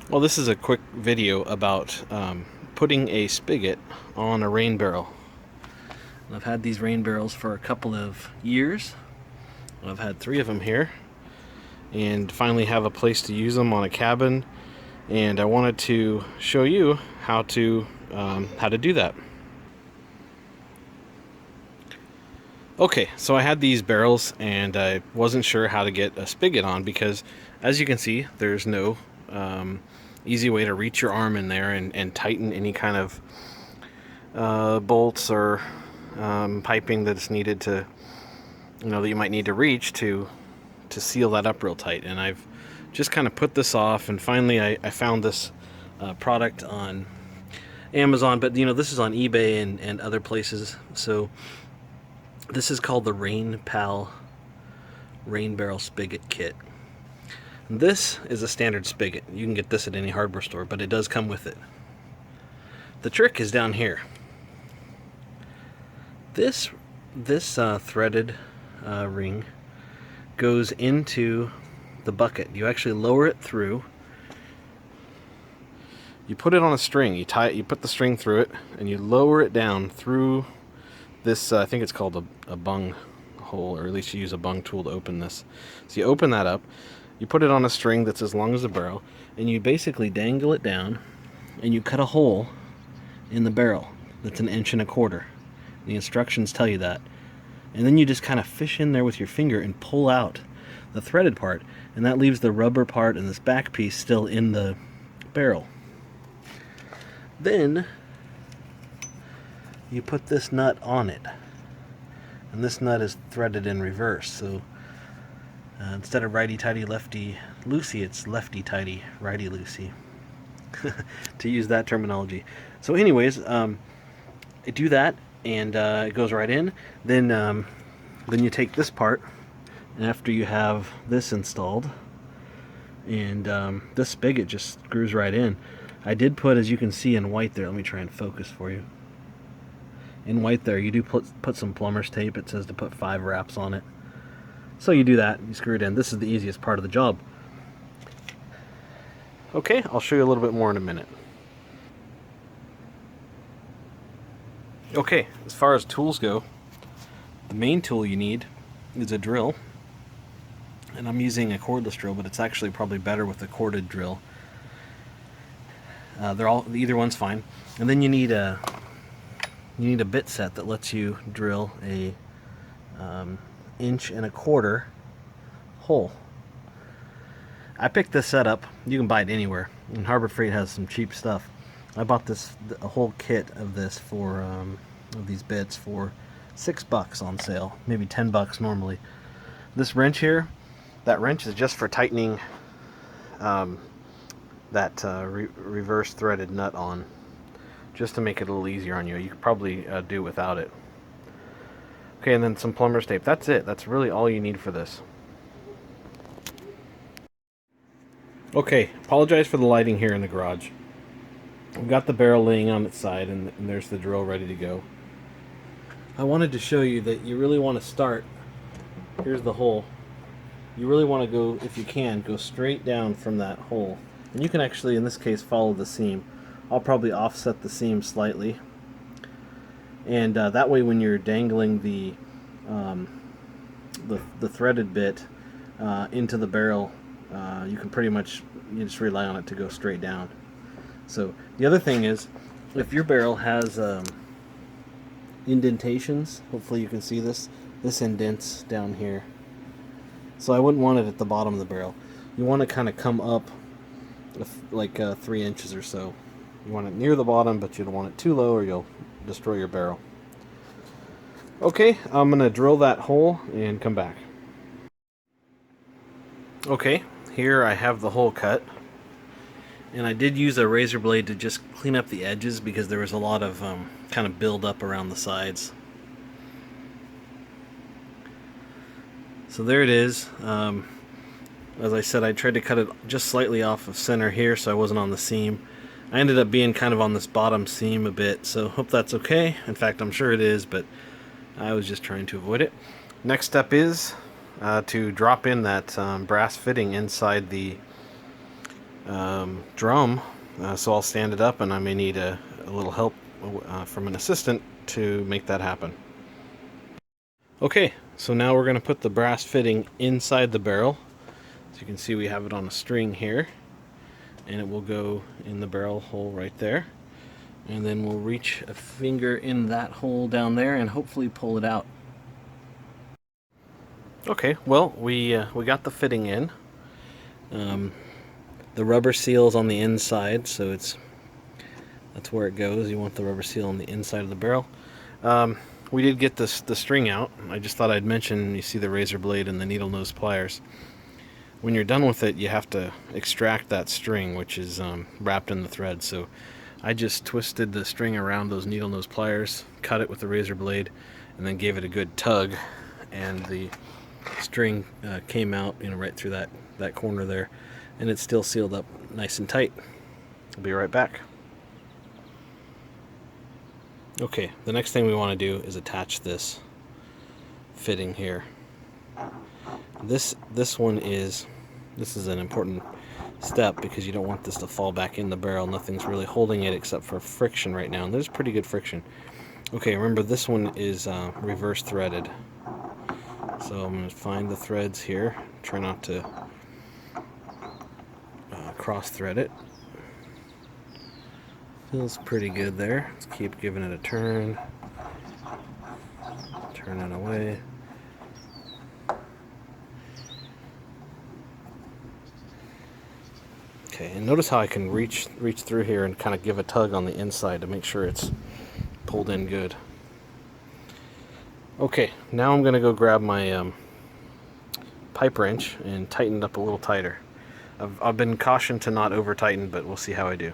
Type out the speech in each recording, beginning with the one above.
Well, this is a quick video about putting a spigot on a rain barrel. I've had these rain barrels for a couple of years. I've had 3 of them here, and finally have a place to use them on a cabin. And I wanted to show you how to do that. Okay, so I had these barrels, and I wasn't sure how to get a spigot on because, as you can see, there's no easy way to reach your arm in there and tighten any kind of bolts or piping that's needed to, that you might need to reach to seal that up real tight. And I've just kind of put this off, and finally I found this product on Amazon, but this is on eBay and other places. So this is called the Rain Pal Rain Barrel Spigot Kit. This is a standard spigot. You can get this at any hardware store, but it does come with it. The trick is down here. This threaded ring goes into the bucket. You actually lower it through. You put it on a string. You put the string through it, and you lower it down through this. I think it's called a bung hole, or at least you use a bung tool to open this. So you open that up. You put it on a string that's as long as the barrel, and you basically dangle it down, and you cut a hole in the barrel that's 1.25 inches. The instructions tell you that. And then you just kind of fish in there with your finger and pull out the threaded part, and that leaves the rubber part and this back piece still in the barrel. Then you put this nut on it, and this nut is threaded in reverse, so instead of righty-tighty, lefty-loosey, it's lefty-tighty, righty-loosey, to use that terminology. So anyways, I do that, and it goes right in. Then you take this part, and after you have this installed, and this spigot just screws right in. I did put, as you can see in white there, let me try and focus for you. In white there, you do put some plumber's tape. It says to put 5 wraps on it. So you do that, you screw it in. This is the easiest part of the job. Okay, I'll show you a little bit more in a minute. Okay, as far as tools go, the main tool you need is a drill. And I'm using a cordless drill, but it's actually probably better with a corded drill. Either one's fine. And then you need a bit set that lets you drill a 1.25 inch hole. I picked this set up. You can buy it anywhere, and Harbor Freight has some cheap stuff. I bought a whole kit of this of these bits for $6 on sale, maybe $10 normally. This wrench here, that wrench is just for tightening that reverse threaded nut on, just to make it a little easier on you. You could probably do without it. Okay, and then some plumber's tape. That's it. That's really all you need for this. Okay, apologize for the lighting here in the garage. We've got the barrel laying on its side, and there's the drill ready to go. I wanted to show you that you really want to start. Here's the hole. You really want to go, if you can, go straight down from that hole. And you can actually, in this case, follow the seam. I'll probably offset the seam slightly. And that way, when you're dangling the threaded bit into the barrel, you can pretty much just rely on it to go straight down. So the other thing is, if your barrel has indentations, hopefully you can see this. This indents down here. So I wouldn't want it at the bottom of the barrel. You want to kind of come up like 3 inches or so. You want it near the bottom, but you don't want it too low or you'll destroy your barrel. Okay, I'm going to drill that hole and come back. Okay, here I have the hole cut. And I did use a razor blade to just clean up the edges because there was a lot of kind of build up around the sides. So there it is. As I said, I tried to cut it just slightly off of center here so I wasn't on the seam. I ended up being kind of on this bottom seam a bit, so hope that's okay. In fact, I'm sure it is, but I was just trying to avoid it. Next step is to drop in that brass fitting inside the drum, so I'll stand it up, and I may need a little help from an assistant to make that happen. Okay, so now we're going to put the brass fitting inside the barrel. So you can see we have it on a string here, and it will go in the barrel hole right there. And then we'll reach a finger in that hole down there and hopefully pull it out. Okay, well, we got the fitting in. The rubber seal's on the inside, so that's where it goes. You want the rubber seal on the inside of the barrel. We did get the string out. I just thought I'd mention, you see the razor blade and the needle nose pliers. When you're done with it, you have to extract that string, which is wrapped in the thread. So I just twisted the string around those needle nose pliers, cut it with the razor blade, and then gave it a good tug, and the string came out, right through that corner there, and it's still sealed up nice and tight. I'll be right back. Okay, the next thing we want to do is attach this fitting here. This is an important step because you don't want this to fall back in the barrel. Nothing's really holding it except for friction right now, and there's pretty good friction. Okay, remember this one is reverse threaded. So I'm going to find the threads here. Try not to cross thread it. Feels pretty good there. Let's keep giving it a turn. Turn it away. Okay, and notice how I can reach through here and kind of give a tug on the inside to make sure it's pulled in good. Okay, now I'm going to go grab my pipe wrench and tighten it up a little tighter. I've been cautioned to not over tighten, but we'll see how I do.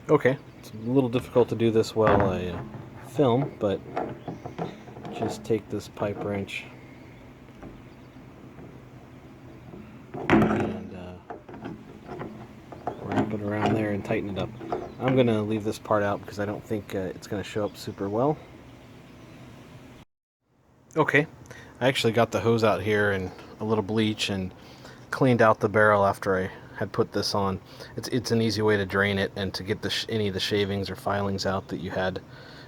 Okay, it's a little difficult to do this while I film, but just take this pipe wrench and wrap it around there and tighten it up. I'm going to leave this part out because I don't think it's going to show up super well. Okay, I actually got the hose out here and a little bleach and cleaned out the barrel after I had put this on. It's an easy way to drain it and to get any of the shavings or filings out that you had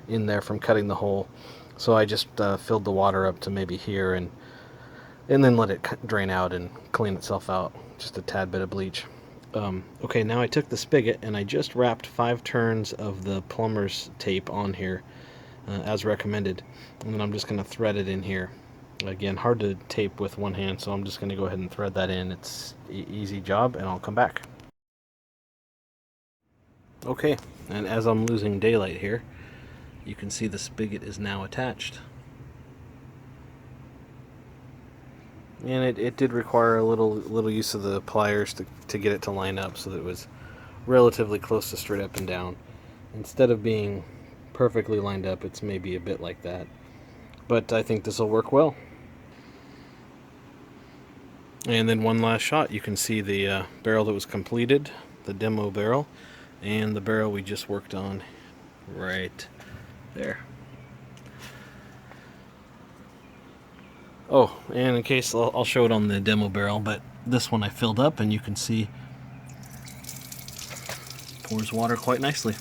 in there from cutting the hole. So I just filled the water up to maybe here and then let it drain out and clean itself out. Just a tad bit of bleach. Okay, now I took the spigot and I just wrapped 5 turns of the plumber's tape on here as recommended, and then I'm just going to thread it in here. Again, hard to tape with one hand, so I'm just going to go ahead and thread that in. It's an easy job, and I'll come back. Okay, and as I'm losing daylight here, you can see the spigot is now attached. And it did require a little use of the pliers to get it to line up so that it was relatively close to straight up and down. Instead of being perfectly lined up, it's maybe a bit like that. But I think this will work well. And then one last shot, you can see the barrel that was completed, the demo barrel, and the barrel we just worked on right there. Oh, and in case, I'll show it on the demo barrel, but this one I filled up, and you can see pours water quite nicely.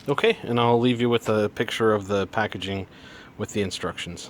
Okay, and I'll leave you with a picture of the packaging with the instructions.